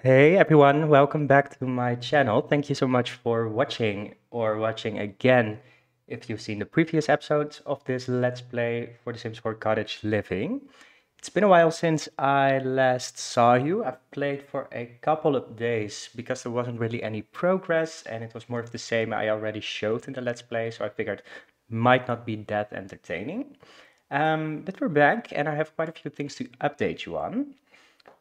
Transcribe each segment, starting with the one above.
Hey everyone, welcome back to my channel. Thank you so much for watching or watching again if you've seen the previous episodes of this Let's Play for The Sims 4 Cottage Living. It's been a while since I last saw you. I've played for a couple of days because there wasn't really any progress and it was more of the same I already showed in the Let's Play, so I figured might not be that entertaining. But we're back and I have quite a few things to update you on.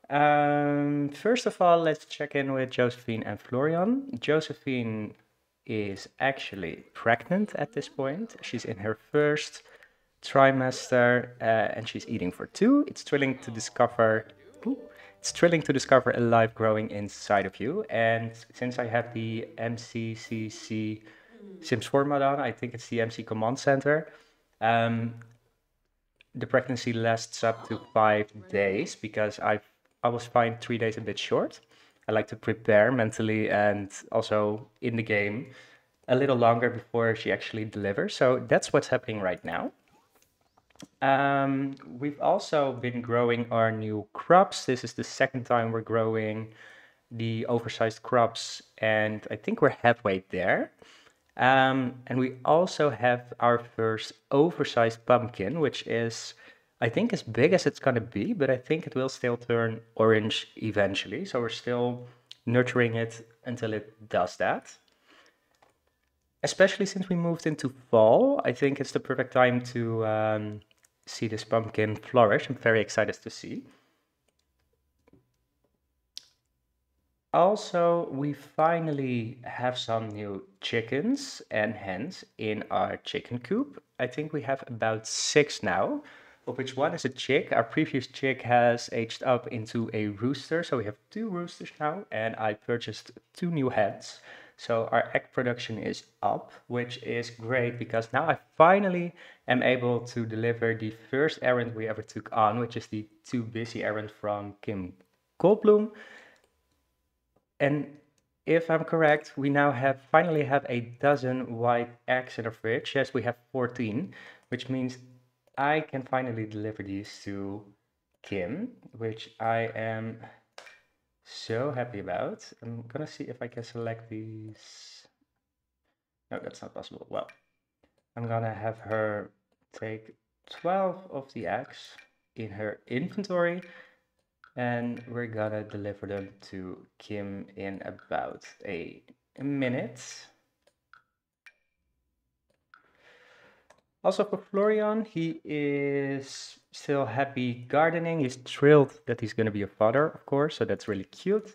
First of all, let's check in with Josephine and Florian. Josephine is actually pregnant at this point. She's in her first trimester and she's eating for two. It's thrilling to discover. Ooh, it's thrilling to discover a life growing inside of you. And since I have the MCCC Sims 4 mod on, I think it's the MC Command Center. Um, the pregnancy lasts up to 5 days because I was fine 3 days a bit short. I like to prepare mentally and also in the game a little longer before she actually delivers. So that's what's happening right now. We've also been growing our new crops. This is the second time we're growing the oversized crops, and I think we're halfway there. And we also have our first oversized pumpkin, which is, I think, as big as it's going to be, but I think it will still turn orange eventually. So we're still nurturing it until it does that. Especially since we moved into fall, I think it's the perfect time to see this pumpkin flourish. I'm very excited to see. Also, we finally have some new chickens and hens in our chicken coop. I think we have about 6 now, of which one is a chick. Our previous chick has aged up into a rooster, so we have 2 roosters now, and I purchased 2 new hens. So our egg production is up, which is great because now I finally am able to deliver the first errand we ever took on, which is the Too Busy errand from Kim Goldblum. And if I'm correct, we now finally have a dozen white eggs in our fridge. Yes, we have 14, which means I can finally deliver these to Kim, which I am so happy about. I'm gonna see if I can select these. No, that's not possible. Well, I'm gonna have her take 12 of the eggs in her inventory and we're gonna deliver them to Kim in about a minute. Also for Florian, he is still happy gardening. He's thrilled that he's gonna be a father, of course, so that's really cute.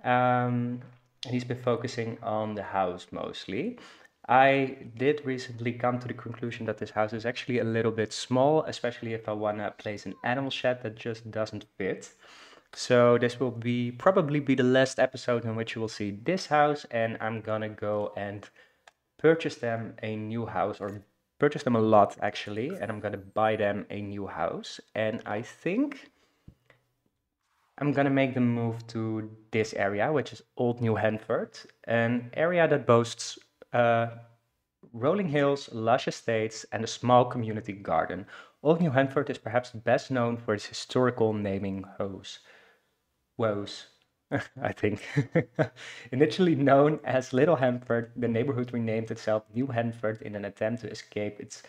And he's been focusing on the house mostly. I did recently come to the conclusion that this house is actually a little bit small, especially if I want to place an animal shed that just doesn't fit. So this will probably be the last episode in which you will see this house, and I'm gonna go and purchase them a new house, or purchase them a lot actually, and I'm gonna buy them a new house. And I think I'm gonna make them move to this area, which is Old New Henford, an area that boasts rolling hills, lush estates, and a small community garden. Old New Henford is perhaps best known for its historical naming woes, I think. Initially known as Little Henford, the neighborhood renamed itself New Henford in an attempt to escape its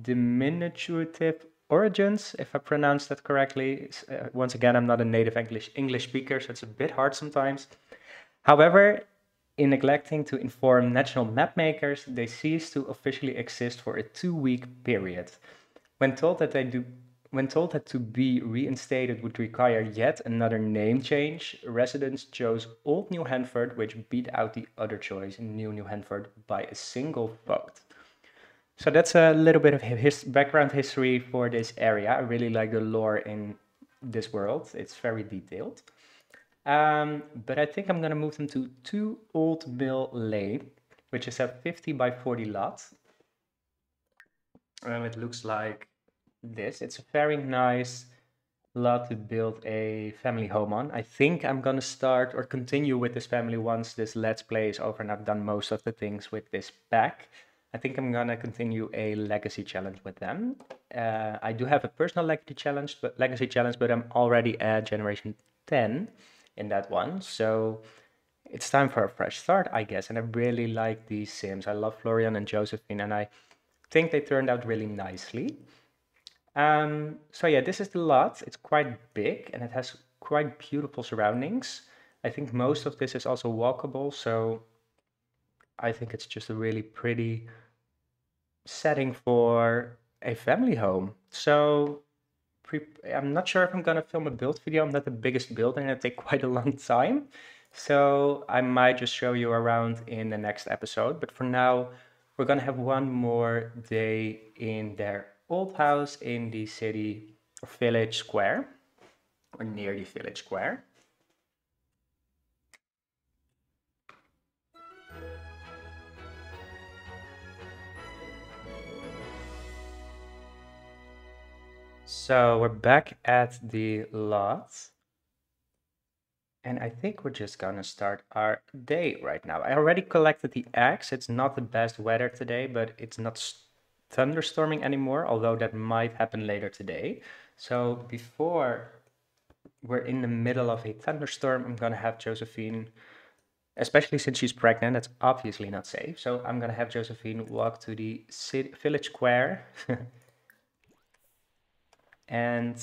diminutive origins, if I pronounce that correctly. Once again, I'm not a native English speaker, so it's a bit hard sometimes. However, in neglecting to inform national map makers, they ceased to officially exist for a 2-week period. When told that to be reinstated would require yet another name change, residents chose Old New Henford, which beat out the other choice, New Henford, by a single vote. So that's a little bit of background history for this area. I really like the lore in this world. It's very detailed. But I think I'm gonna move them to 2 Old Mill Lane, which is a 50 by 40 lot. It looks like this. It's a very nice lot to build a family home on. I think I'm gonna start or continue with this family once this Let's Play is over and I've done most of the things with this pack. I think I'm gonna continue a legacy challenge with them. I do have a personal legacy challenge, but I'm already at generation 10. in that one. So it's time for a fresh start, I guess. And I really like these Sims. I love Florian and Josephine, and I think they turned out really nicely. So yeah, this is the lot. It's quite big and it has quite beautiful surroundings. I think most of this is also walkable, so I think it's just a really pretty setting for a family home. So I'm not sure if I'm gonna film a build video. I'm not the biggest builder and it take quite a long time. So I might just show you around in the next episode. But for now, we're gonna have one more day in their old house in the city or village square, or near the village square. So we're back at the lot. And I think we're just gonna start our day right now. I already collected the eggs. It's not the best weather today, but it's not thunderstorming anymore, although that might happen later today. So before we're in the middle of a thunderstorm, I'm gonna have Josephine, especially since she's pregnant, that's obviously not safe. So I'm gonna have Josephine walk to the village square and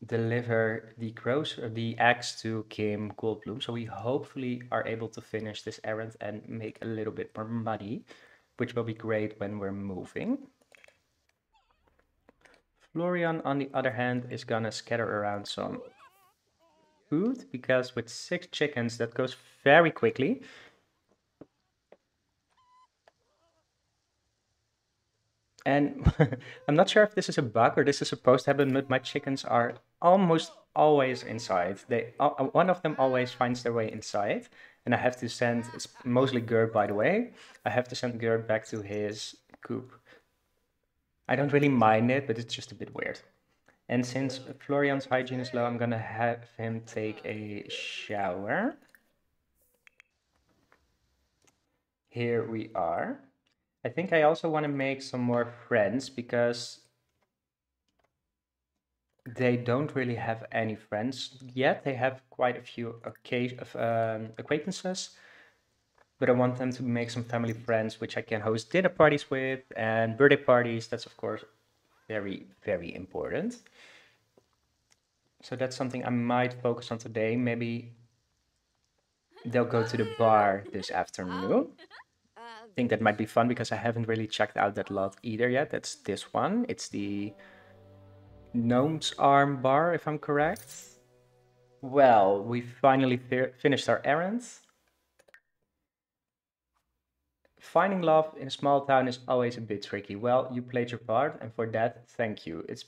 deliver the eggs to Kim Goldblum. So we hopefully are able to finish this errand and make a little bit more money, which will be great when we're moving. Florian, on the other hand, is gonna scatter around some food because with 6 chickens, that goes very quickly. And I'm not sure if this is a bug or this is supposed to happen, but my chickens are almost always inside. One of them always finds their way inside, and I have to send. It's mostly Gerd, by the way. I have to send Gerd back to his coop. I don't really mind it, but it's just a bit weird. And since Florian's hygiene is low, I'm gonna have him take a shower. Here we are. I think I also want to make some more friends because they don't really have any friends yet. They have quite a few acquaintances, but I want them to make some family friends, which I can host dinner parties with and birthday parties. That's, of course, very, very important. So that's something I might focus on today. Maybe they'll go to the bar this afternoon. I think that might be fun because I haven't really checked out that lot either yet. That's this one. It's the Gnome's Arm bar, if I'm correct. Well, we finally finished our errands. Finding love in a small town is always a bit tricky. Well, you played your part, and for that, thank you. It's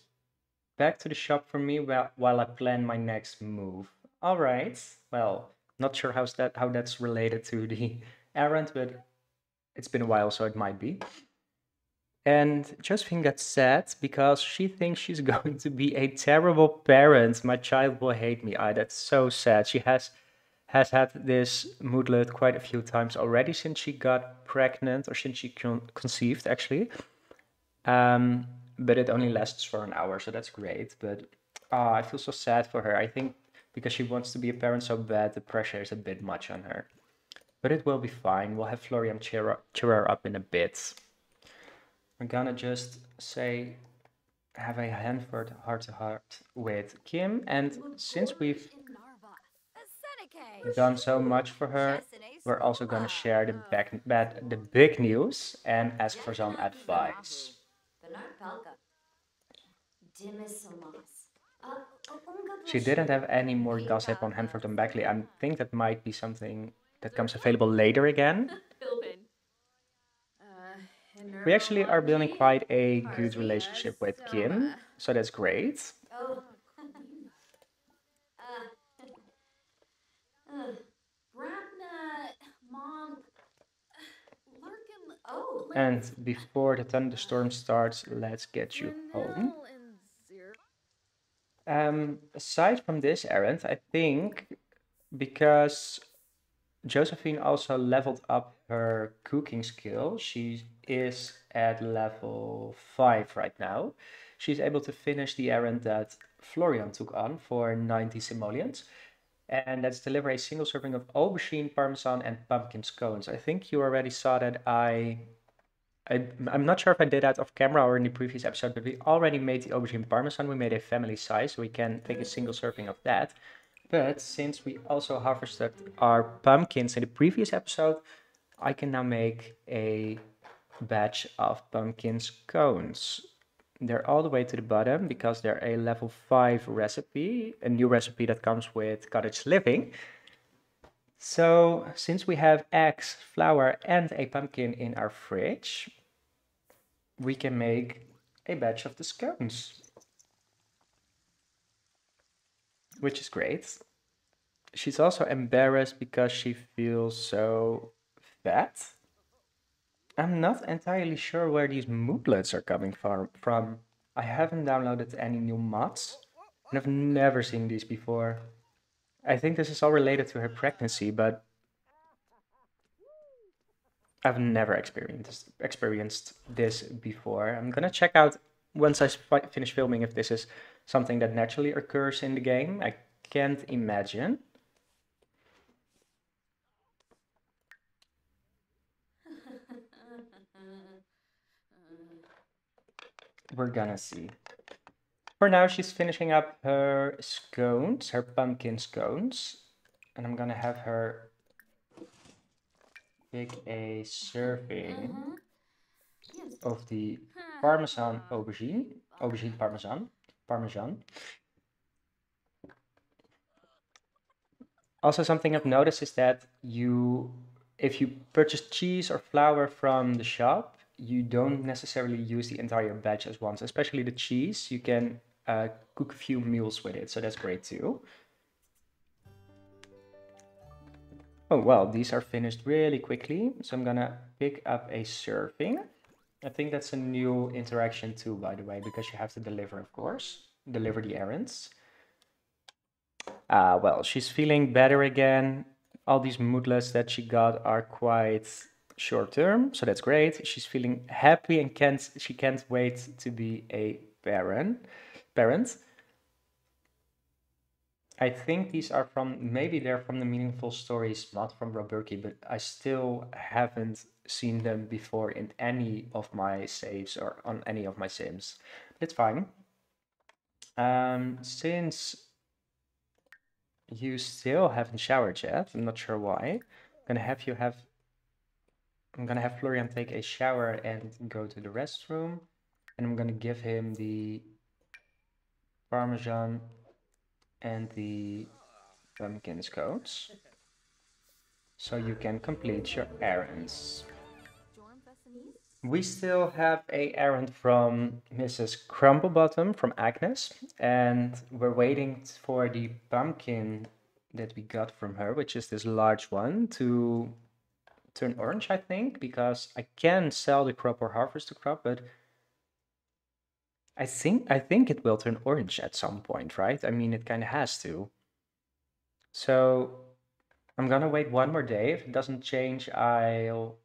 back to the shop for me while I plan my next move. All right. Well, not sure how that's related to the errand, but it's been a while, so it might be. And Josephine got sad because she thinks she's going to be a terrible parent. My child will hate me. Ah, that's so sad. She has had this moodlet quite a few times already since she got pregnant or since she conceived actually. But it only lasts for an hour, so that's great. But I feel so sad for her. I think because she wants to be a parent so bad, the pressure is a bit much on her. But it will be fine. We'll have Florian cheer her up in a bit. We're gonna just say have a Henford heart-to-heart with Kim, and since we've done so much for her, we're also gonna share the big news and ask for some advice. She didn't have any more gossip on Henford-on-Bagley. I think that might be something that comes available later again. We actually are building quite a good relationship with Kim, so that's great. And before the thunderstorm starts, let's get you home. Aside from this errand, I think because Josephine also leveled up her cooking skill, she is at level 5 right now. She's able to finish the errand that Florian took on for 90 simoleons. And let's deliver a single serving of aubergine, parmesan, and pumpkin scones. I think you already saw that I'm not sure if I did that off camera or in the previous episode, but we already made the aubergine parmesan. We made a family size, so we can take a single serving of that. But since we also harvested our pumpkins in the previous episode, I can now make a batch of pumpkin scones. They're all the way to the bottom because they're a level 5 recipe, a new recipe that comes with Cottage Living. So since we have eggs, flour, and a pumpkin in our fridge, we can make a batch of the scones, which is great. She's also embarrassed because she feels so fat. I'm not entirely sure where these mootlets are coming from. I haven't downloaded any new mods, and I've never seen these before. I think this is all related to her pregnancy, but I've never experienced this before. I'm gonna check out once I finish filming if this is something that naturally occurs in the game. I can't imagine. We're gonna see. For now, she's finishing up her scones, her pumpkin scones, and I'm gonna have her pick a serving of the parmesan aubergine parmesan. Also, something I've noticed is that if you purchase cheese or flour from the shop, you don't necessarily use the entire batch at once. Especially the cheese, you can cook a few meals with it, so that's great too. Oh, well, these are finished really quickly, so I'm gonna pick up a serving. I think that's a new interaction too, by the way, because you have to deliver, of course, deliver the errands. Well, she's feeling better again. All these mootlets that she got are quite short term, so that's great. She's feeling happy and she can't wait to be a parent. I think these are maybe they're from the Meaningful Stories, not from Roberki, but I still haven't seen them before in any of my saves or on any of my sims. It's fine. Since you still haven't showered yet, I'm not sure why. I'm gonna have Florian take a shower and go to the restroom, and I'm gonna give him the Parmesan and the pumpkin scones, so you can complete your errands. We still have a errand from Mrs. Crumblebottom from Agnes, and we're waiting for the pumpkin that we got from her, which is this large one, to turn orange, I think, because I can sell the crop or harvest the crop, but I think it will turn orange at some point, right? I mean, it kind of has to. So I'm gonna wait one more day. If it doesn't change, I'll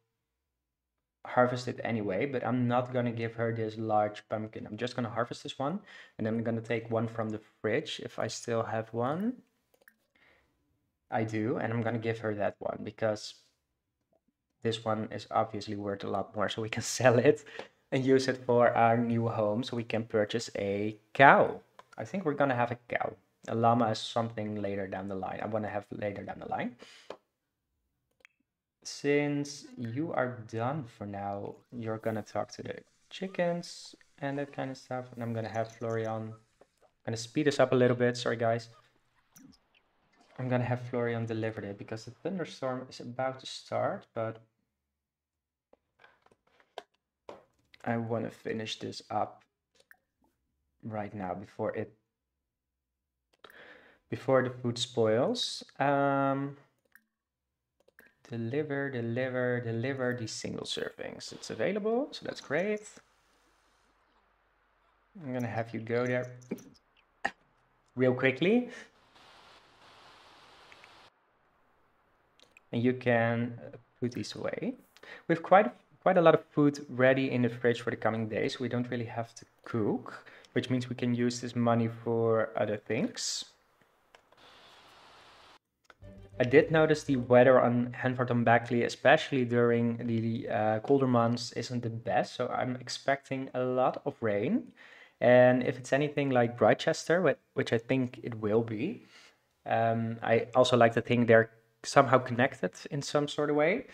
harvest it anyway, but I'm not gonna give her this large pumpkin. I'm just gonna harvest this one, and then I'm gonna take one from the fridge if I still have one. I do, and I'm gonna give her that one because this one is obviously worth a lot more, so we can sell it and use it for our new home, so we can purchase a cow. I think we're gonna have a cow. A llama is something later down the line. I wanna have later down the line. Since you are done for now, you're gonna talk to the chickens and that kind of stuff. And I'm gonna have Florian. I'm gonna speed this up a little bit. Sorry, guys. I'm gonna have Florian deliver it because the thunderstorm is about to start, but I want to finish this up right now before the food spoils. Deliver these single servings. It's available, so that's great. I'm gonna have you go there real quickly. And you can put these away. We've quite a lot of food ready in the fridge for the coming days. We don't really have to cook, which means we can use this money for other things. I did notice the weather on Henford-on-Bagley, especially during the colder months, isn't the best. So I'm expecting a lot of rain. And if it's anything like Brightchester, which I think it will be, I also like to think they're somehow connected in some sort of way.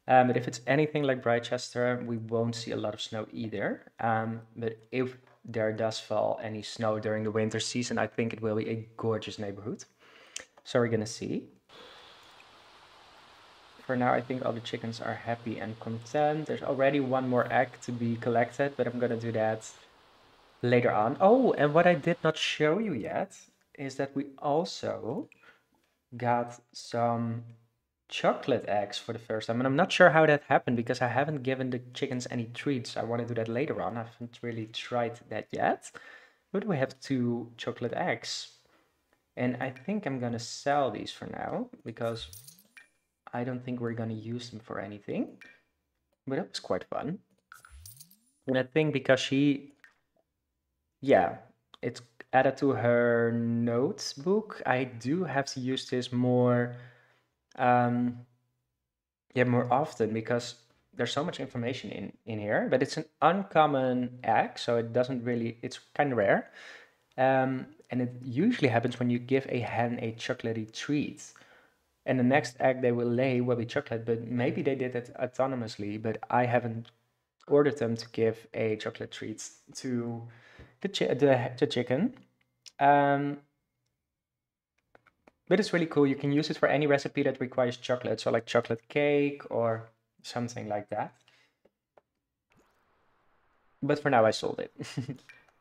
But if it's anything like Brightchester, we won't see a lot of snow either. But if there does fall any snow during the winter season, I think it will be a gorgeous neighborhood. So we're gonna see. For now, I think all the chickens are happy and content. There's already one more egg to be collected, but I'm gonna do that later on. Oh, and what I did not show you yet is that we also got some chocolate eggs for the first time. And I'm not sure how that happened because I haven't given the chickens any treats. I want to do that later on. I haven't really tried that yet. But we have 2 chocolate eggs. And I think I'm gonna sell these for now because I don't think we're gonna use them for anything. But that was quite fun. And I think because yeah, it's added to her notebook, I do have to use this more, um, yeah, more often because there's so much information in here. But it's an uncommon egg, so it doesn't really, it's kind of rare. And it usually happens when you give a hen a chocolatey treat. And the next egg they will lay will be chocolate, but maybe they did it autonomously, but I haven't ordered them to give a chocolate treat to the chicken. Um, but it's really cool. You can use it for any recipe that requires chocolate, so like chocolate cake or something like that. But for now, I sold it.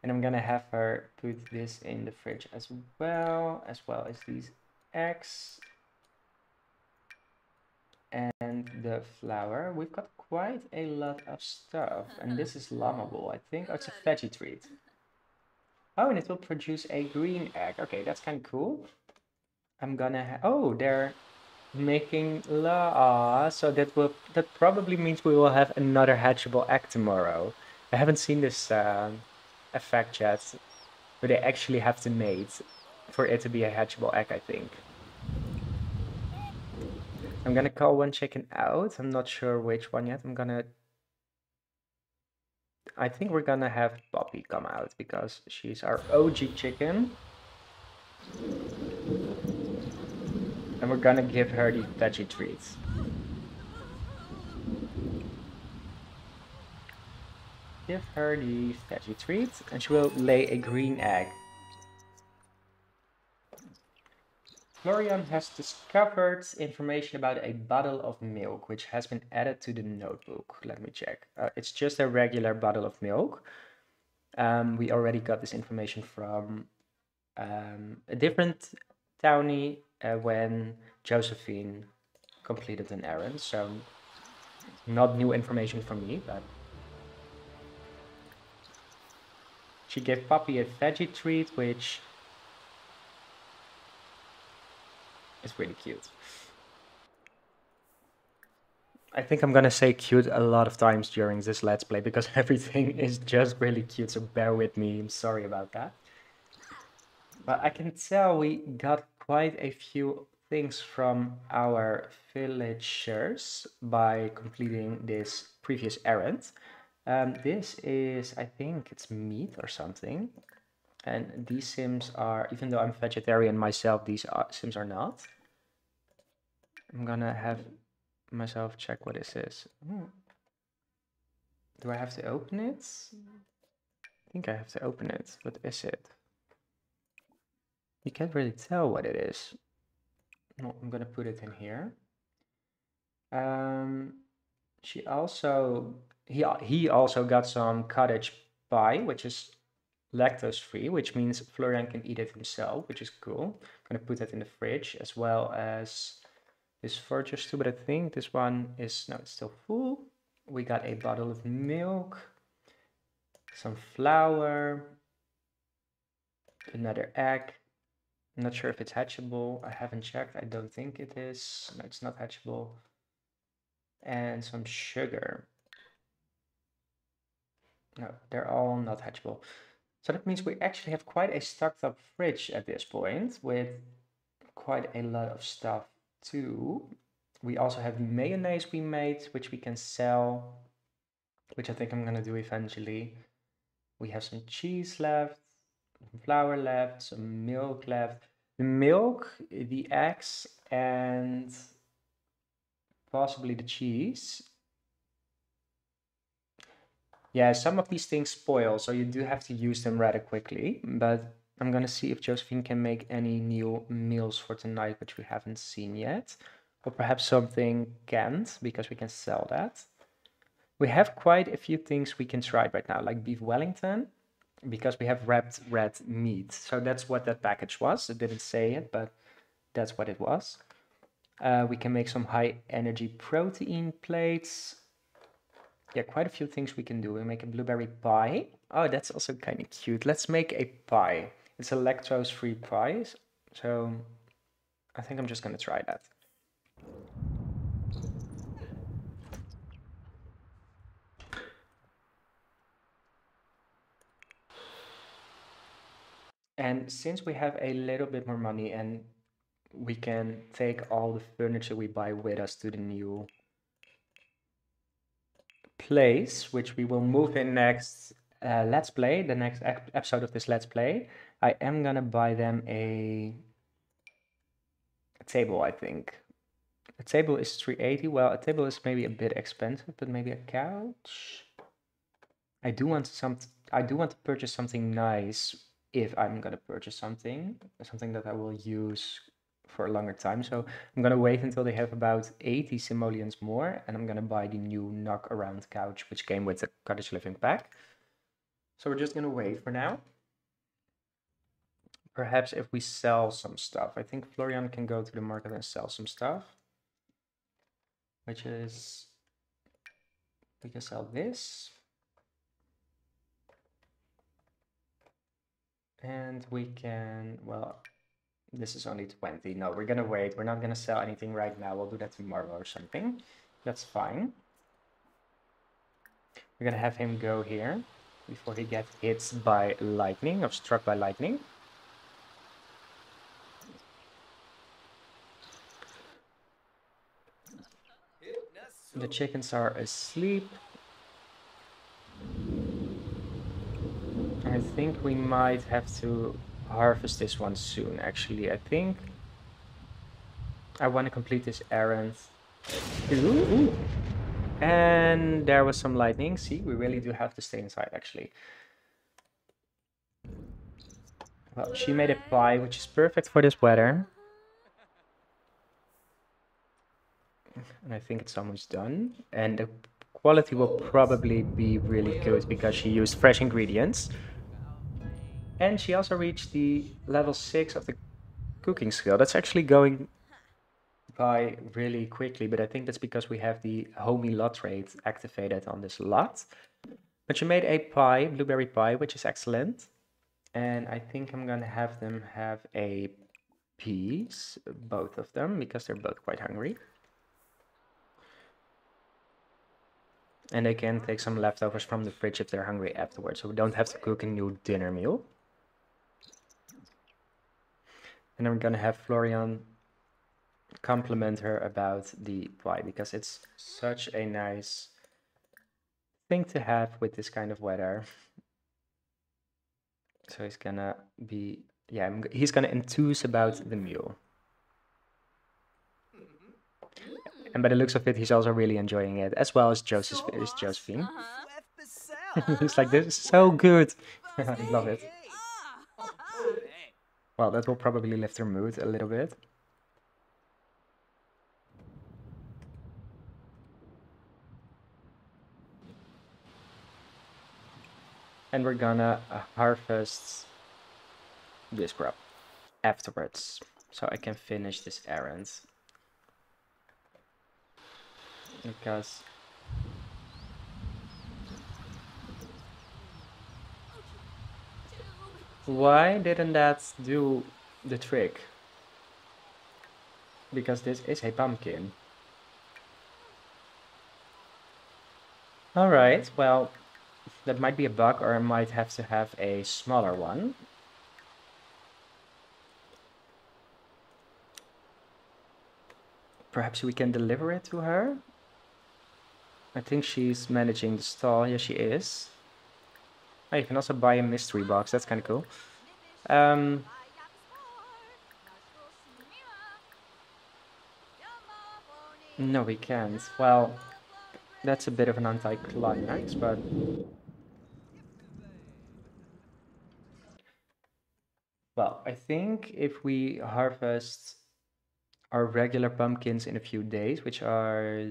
And I'm gonna have her put this in the fridge as well as these eggs and the flour. We've got quite a lot of stuff, and this is llammable, I think. Oh, it's a veggie treat. Oh, and it will produce a green egg. Okay, that's kind of cool. I'm gonna oh, they're making so that probably means we will have another hatchable egg tomorrow. I haven't seen this effect yet, but they actually have to mate for it to be a hatchable egg, I think. I'm gonna call one chicken out. I'm not sure which one yet. I think we're gonna have Poppy come out because she's our OG chicken. And we're gonna give her the veggie treats. Give her the veggie treats and she will lay a green egg. Florian has discovered information about a bottle of milk, which has been added to the notebook. Let me check. It's just a regular bottle of milk. We already got this information from a different townie when Josephine completed an errand. So not new information for me, but she gave Poppy a veggie treat, which is really cute. I think I'm gonna say cute a lot of times during this Let's Play because everything is just really cute, so bear with me. I'm sorry about that. But I can tell we got quite a few things from our villagers by completing this previous errand. This is, I think it's meat or something. And these sims are, even though I'm vegetarian myself, sims are not. I'm gonna have myself check what this is. Do I have to open it? I think I have to open it. What is it? You can't really tell what it is. No, I'm gonna put it in here. She also he also got some cottage pie, which is lactose free, which means Florian can eat it himself, which is cool. I'm gonna put that in the fridge as well as this foragers too, but I think this one is no, it's still full. We got a bottle of milk, some flour, another egg. I'm not sure if it's hatchable. I haven't checked. I don't think it is. No, it's not hatchable. And some sugar. No, they're all not hatchable. So that means we actually have quite a stocked up fridge at this point with quite a lot of stuff 2. We also have the mayonnaise we made, which we can sell, which I think I'm gonna do eventually. We have some cheese left, some flour left, some milk left. The milk, the eggs, and possibly the cheese. Yeah, some of these things spoil, so you do have to use them rather quickly. But I'm gonna see if Josephine can make any new meals for tonight, which we haven't seen yet. Or perhaps something canned, because we can sell that. We have quite a few things we can try right now, like beef Wellington, because we have wrapped red meat. So that's what that package was. It didn't say it, but that's what it was. We can make some high energy protein plates. Yeah, quite a few things we can do. We make a blueberry pie. Oh, that's also kind of cute. Let's make a pie. It's a lactose-free pie, so I think I'm just gonna try that. And since we have a little bit more money and we can take all the furniture we buy with us to the new place, which we will move in next Let's Play, the next episode of this Let's Play. I am gonna buy them a table, I think. A table is 380. Well, a table is maybe a bit expensive, but maybe a couch. I do want to purchase something nice if I'm gonna purchase something that I will use for a longer time. So I'm gonna wait until they have about 80 simoleons more, and I'm gonna buy the new knock around couch, which came with the Cottage Living pack. So we're just gonna wait for now. Perhaps if we sell some stuff. I think Florian can go to the market and sell some stuff. Which is, we can sell this. And we can, well, this is only 20. No, we're gonna wait. We're not gonna sell anything right now. We'll do that tomorrow or something. That's fine. We're gonna have him go here before he gets hit by lightning or struck by lightning. The chickens are asleep. I think we might have to harvest this one soon, actually. I think I want to complete this errand. Ooh. And there was some lightning. See, we really do have to stay inside, actually. Well, she made a pie, which is perfect for this weather. And I think it's almost done. And the quality will probably be really good because she used fresh ingredients. And she also reached the level 6 of the cooking skill. That's actually going by really quickly, but I think that's because we have the homey lot rate activated on this lot. But she made a pie, blueberry pie, which is excellent. And I think I'm gonna have them have a piece, both of them, because they're both quite hungry. And they can take some leftovers from the fridge if they're hungry afterwards, so we don't have to cook a new dinner meal. And then we're gonna have Florian compliment her about the pie, because it's such a nice thing to have with this kind of weather. So he's gonna be, yeah, he's gonna enthuse about the meal. And by the looks of it, he's also really enjoying it, as well as Josephine. He's like, this is so good. I love it. Well, that will probably lift her mood a little bit. And we're gonna harvest this crop afterwards, so I can finish this errand. Because why didn't that do the trick? Because this is a pumpkin. Alright, well, that might be a bug, or I might have to have a smaller one. Perhaps we can deliver it to her. I think she's managing the stall. Yeah, she is. Oh, you can also buy a mystery box. That's kind of cool. Um, no, we can't. Well, that's a bit of an anticlimax, but well, I think if we harvest our regular pumpkins in a few days, which are...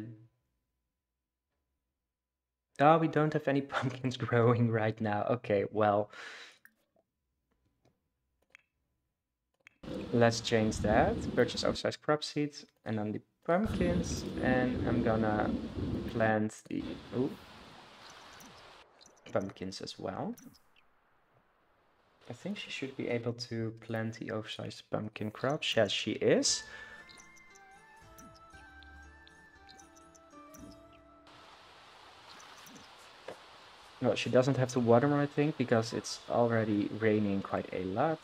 Oh, we don't have any pumpkins growing right now. Okay, well, let's change that. Purchase oversized crop seeds and then the pumpkins. And I'm gonna plant the pumpkins as well. I think she should be able to plant the oversized pumpkin crops. Yes, she is. Well, she doesn't have to water them, I think, because it's already raining quite a lot.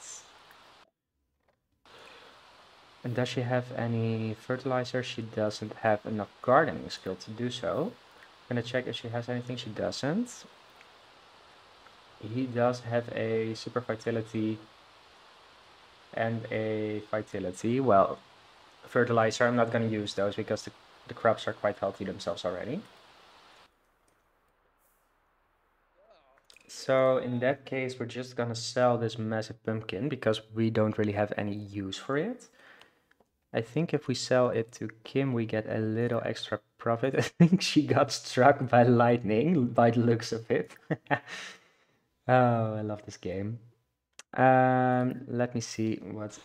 And does she have any fertilizer? She doesn't have enough gardening skill to do so. I'm gonna check if she has anything. She doesn't. He does have a super vitality and a vitality. Well, fertilizer, I'm not gonna use those because the crops are quite healthy themselves already. So in that case, we're just gonna sell this massive pumpkin because we don't really have any use for it. I think if we sell it to Kim, we get a little extra profit. I think she got struck by lightning by the looks of it. Oh, I love this game. Let me see what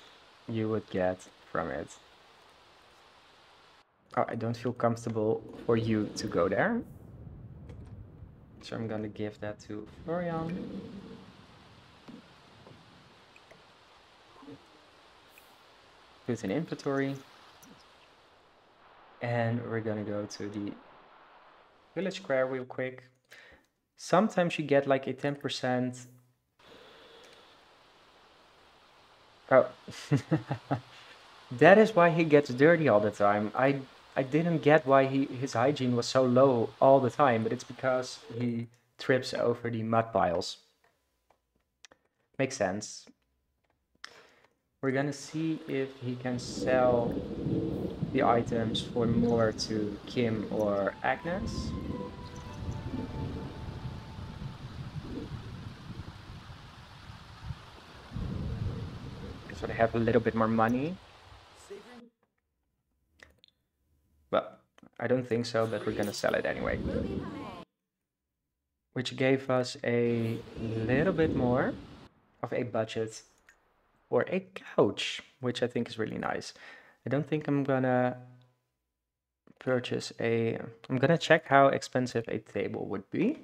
you would get from it. Oh, I don't feel comfortable for you to go there. So I'm gonna give that to Florian. Put in inventory. And we're gonna go to the village square real quick. Sometimes you get like a 10%. Oh, that is why he gets dirty all the time. I didn't get why his hygiene was so low all the time, but it's because he trips over the mud piles. Makes sense. We're gonna see if he can sell the items for more to Kim or Agnes. So they have a little bit more money. Well, I don't think so, but we're gonna sell it anyway. Which gave us a little bit more of a budget for a couch, which I think is really nice. I don't think I'm gonna purchase a... I'm gonna check how expensive a table would be.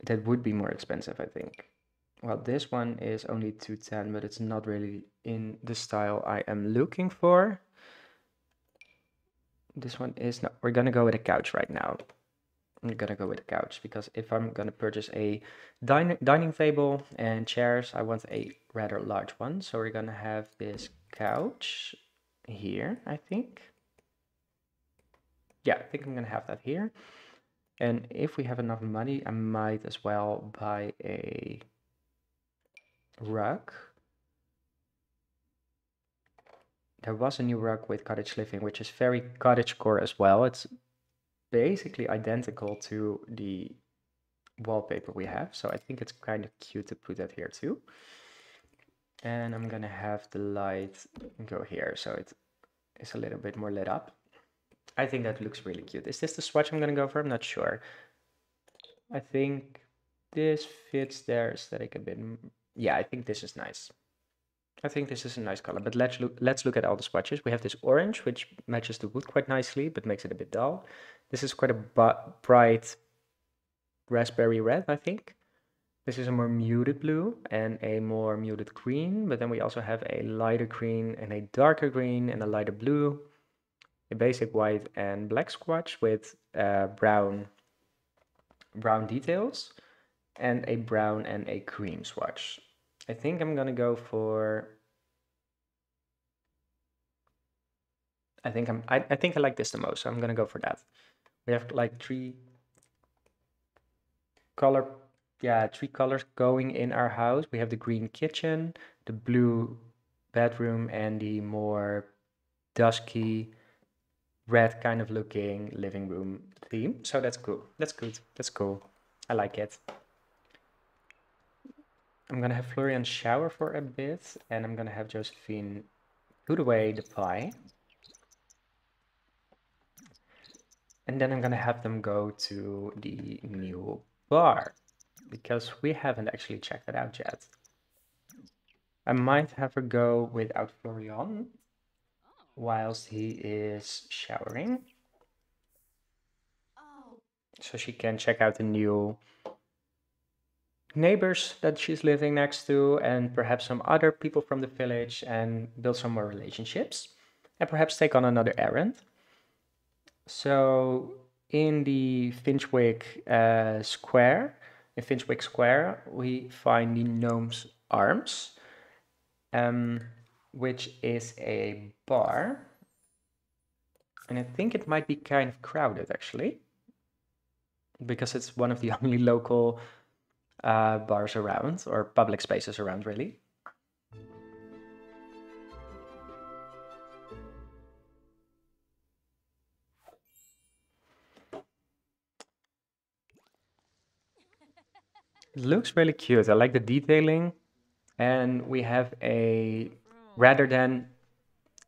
That would be more expensive, I think. Well, this one is only 210, but it's not really in the style I am looking for. This one is... No, we're gonna go with a couch right now. I'm gonna go with a couch because if I'm gonna purchase a dining table and chairs, I want a rather large one. So we're gonna have this couch here, I think. Yeah, I think I'm gonna have that here. And if we have enough money, I might as well buy a rug. There was a new rug with Cottage Living, which is very cottagecore as well. It's basically identical to the wallpaper we have, so I think it's kind of cute to put that here too. And I'm gonna have the light go here so it is a little bit more lit up. I think that looks really cute. Is this the swatch I'm gonna go for? I'm not sure. I think this fits their aesthetic a bit. Yeah, I think this is nice. I think this is a nice color, but let's look at all the swatches. We have this orange, which matches the wood quite nicely, but makes it a bit dull. This is quite a bright raspberry red, I think. This is a more muted blue and a more muted green, but then we also have a lighter green and a darker green and a lighter blue, a basic white and black swatch with brown details, and a brown and a cream swatch. I think I'm gonna go for I think I like this the most, so I'm gonna go for that. We have like color, three colors going in our house. We have the green kitchen, the blue bedroom, and the more dusky red kind of looking living room theme. So that's cool. That's good. That's cool. I like it. I'm gonna have Florian shower for a bit, and I'm gonna have Josephine put away the pie. And then I'm gonna have them go to the new bar, because we haven't actually checked it out yet. I might have her go without Florian whilst he is showering, so she can check out the new neighbors that she's living next to and perhaps some other people from the village and build some more relationships and perhaps take on another errand. So in the Finchwick Square, we find the Gnome's Arms, um, which is a bar. And I think it might be kind of crowded actually, because it's one of the only local bars around, or public spaces around, really. It looks really cute. I like the detailing. And we have rather than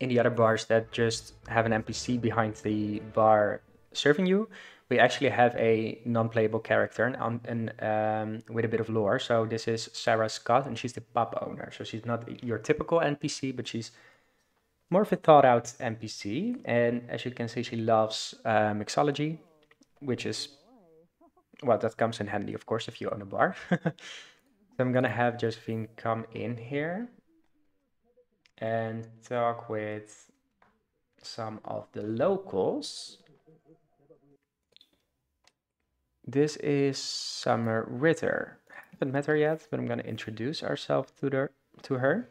in the other bars that just have an NPC behind the bar serving you, we actually have a non-playable character and with a bit of lore. So this is Sarah Scott, and she's the pub owner. So she's not your typical NPC, but she's more of a thought-out NPC. And as you can see, she loves mixology, which is, well, that comes in handy, of course, if you own a bar. So I'm gonna have Josephine come in here and talk with some of the locals. This is Summer Ritter. I haven't met her yet, but I'm gonna introduce ourselves to her.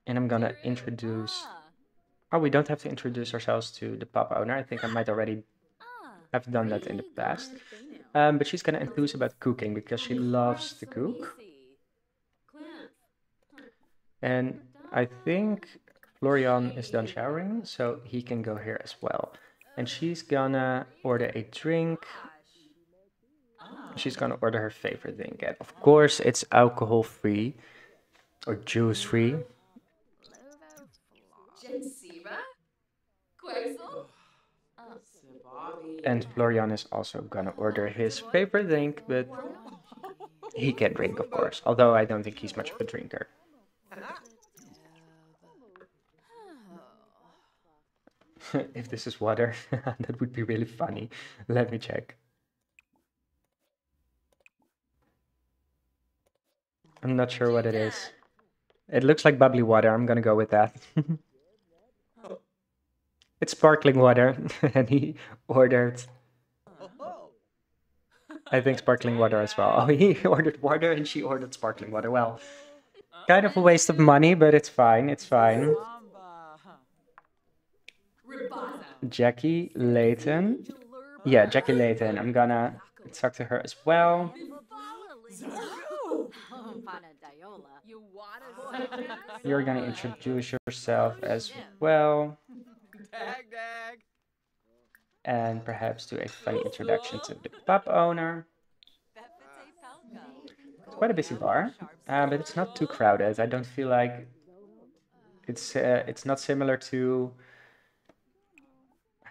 And I'm gonna introduce. Oh, we don't have to introduce ourselves to the pub owner. I think I might already have done that in the past. But she's gonna enthuse about cooking because she loves to cook. And I think Florian is done showering, so he can go here as well. And she's gonna order a drink. She's gonna order her favorite drink. And of course, it's alcohol free or juice free. And Florian is also gonna order his favorite drink, but he can drink, of course, although I don't think he's much of a drinker. If this is water, that would be really funny. Let me check. I'm not sure what it is. It looks like bubbly water. I'm gonna go with that. It's sparkling water, and he ordered, I think, sparkling water as well. Oh, he ordered water and she ordered sparkling water. Well, kind of a waste of money, but it's fine. It's fine. Jackie Layton. Yeah, Jackie Layton. I'm gonna talk to her as well. You're gonna introduce yourself as well. And perhaps do a funny introduction to the pub owner. It's quite a busy bar, but it's not too crowded. I don't feel like it's not similar to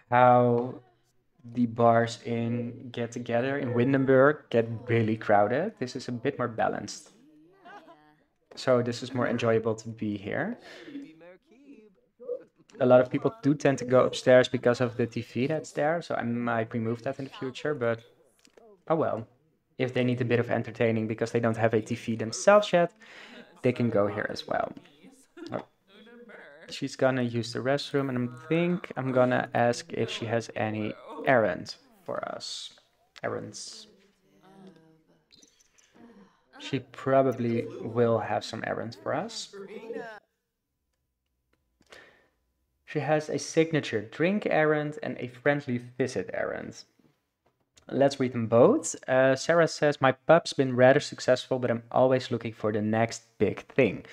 how the bars in Get Together in Windenburg get really crowded. This is a bit more balanced. So this is more enjoyable to be here. A lot of people do tend to go upstairs because of the TV that's there, so I might remove that in the future, but oh well. If they need a bit of entertaining because they don't have a TV themselves yet, they can go here as well. Oh. She's gonna use the restroom, and I think I'm gonna ask if she has any errands for us. Errands. She probably will have some errands for us. She has a signature drink errand and a friendly visit errand. Let's read them both. Sarah says, my pub's been rather successful, but I'm always looking for the next big thing.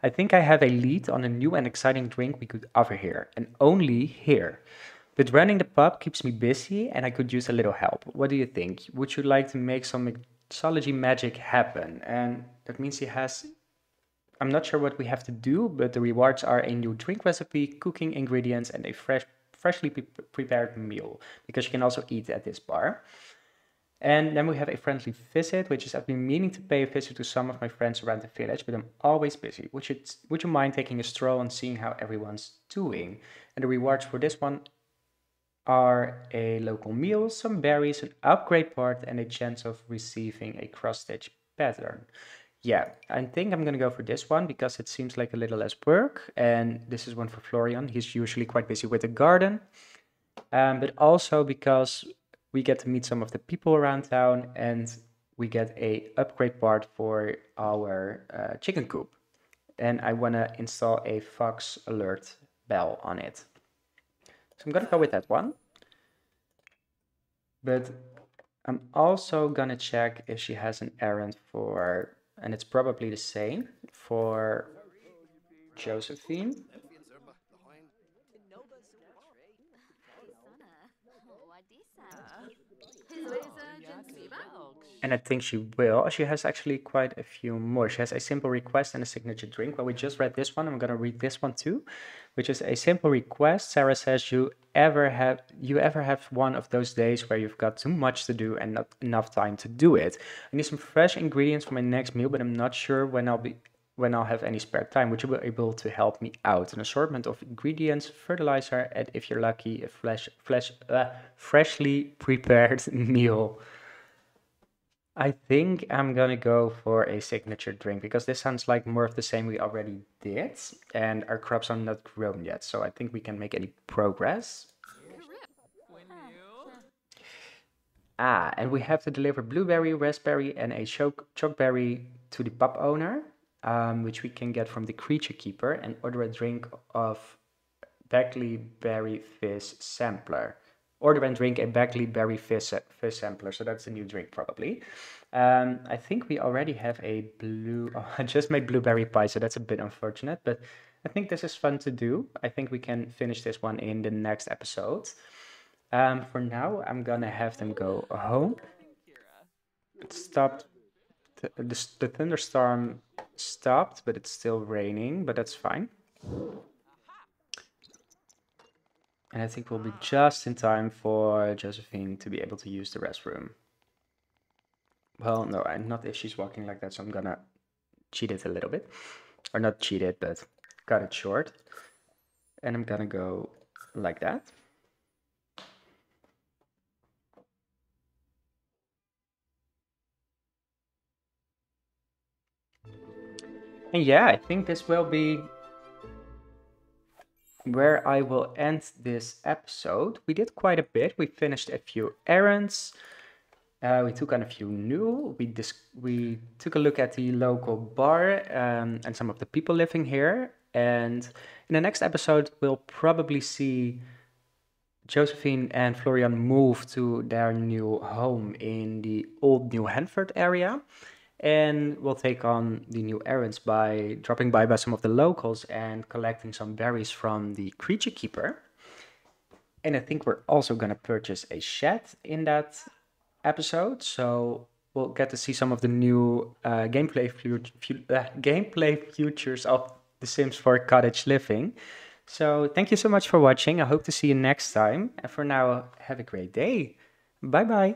I think I have a lead on a new and exciting drink we could offer here, and only here. But running the pub keeps me busy, and I could use a little help. What do you think? Would you like to make some mixology magic happen? And that means he has, I'm not sure what we have to do, but the rewards are a new drink recipe, cooking ingredients, and a freshly prepared meal, because you can also eat at this bar. And then we have a friendly visit, which is I've been meaning to pay a visit to some of my friends around the village, but I'm always busy. Would you mind taking a stroll and seeing how everyone's doing? And the rewards for this one are a local meal, some berries, an upgrade part, and a chance of receiving a cross-stitch pattern. Yeah, I think I'm gonna go for this one because it seems like a little less work. And this is one for Florian. He's usually quite busy with the garden, but also because we get to meet some of the people around town and we get a upgrade part for our chicken coop. And I wanna install a fox alert bell on it. So I'm gonna go with that one. But I'm also gonna check if she has an errand for, and it's probably the same, for Josephine. And I think she will. She has actually quite a few more. She has a simple request and a signature drink. Well, we just read this one. I'm gonna read this one too, which is a simple request. Sarah says, you ever have one of those days where you've got too much to do and not enough time to do it? I need some fresh ingredients for my next meal, but I'm not sure when I'll have any spare time. Would you be able to help me out? An assortment of ingredients, fertilizer, and if you're lucky, a freshly prepared meal. I think I'm gonna go for a signature drink because this sounds like more of the same we already did, and our crops are not grown yet, so I think we can make any progress. And we have to deliver blueberry, raspberry, and a chokeberry to the pub owner, which we can get from the creature keeper, and order a drink of Bagley berry fizz sampler. Order and drink a Bagley berry fizz sampler. So that's a new drink probably. I think we already have a blue. Oh, I just made blueberry pie, so that's a bit unfortunate. But I think this is fun to do. I think we can finish this one in the next episode. For now, I'm gonna have them go home. It stopped. The thunderstorm stopped, but it's still raining. But that's fine. And I think we'll be just in time for Josephine to be able to use the restroom. Well, no, not if she's walking like that, so I'm gonna cheat it a little bit. Or not cheat it, but cut it short. And I'm gonna go like that. And yeah, I think this will be where I will end this episode. We did quite a bit. We finished a few errands. We took on a few new. We took a look at the local bar and some of the people living here. And in the next episode, we'll probably see Josephine and Florian move to their new home in the old New Henford area. And we'll take on the new errands by dropping by some of the locals and collecting some berries from the creature keeper. And I think we're also going to purchase a shed in that episode. So we'll get to see some of the new gameplay features of The Sims 4 Cottage Living. So thank you so much for watching. I hope to see you next time. And for now, have a great day. Bye bye.